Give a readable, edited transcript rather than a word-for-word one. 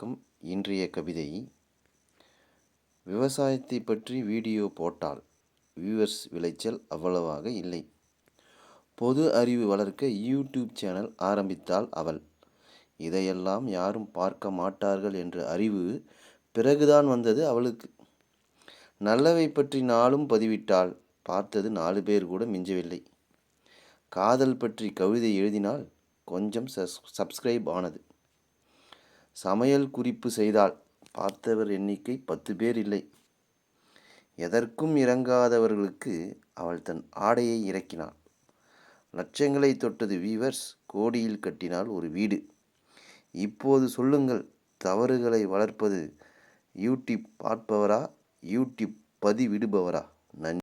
வணக்கம். இன்றைய கவிதை: விவசாயத்தை பற்றி வீடியோ போட்டால் வியூவர்ஸ் விளைச்சல் அவ்வளவாக இல்லை. பொது அறிவு வளர்க்க யூடியூப் சேனல் ஆரம்பித்தாள் அவள். இதையெல்லாம் யாரும் பார்க்க மாட்டார்கள் என்ற அறிவு பிறகுதான் வந்தது அவளுக்கு. நல்லவை பற்றி நாளும் பதிவிட்டால் பார்த்தது 4 பேர் கூட மிஞ்சவில்லை. காதல் பற்றி கவிதை எழுதினால் கொஞ்சம் சப்ஸ்கிரைப் ஆனது. சமையல் குறிப்பு செய்தால் பார்த்தவர் எண்ணிக்கை 10 பேர் இல்லை. எதற்கும் இறங்காதவர்களுக்கு அவள் தன் ஆடையை இறக்கினாள். லட்சங்களை தொட்டது வியூவர்ஸ். கோடியில் கட்டினாள் ஒரு வீடு. இப்போது சொல்லுங்கள், தவறுகளை வளர்ப்பது யூடியூப் பார்ப்பவரா, யூடியூப் பதிவிடுபவரா? நன்றி.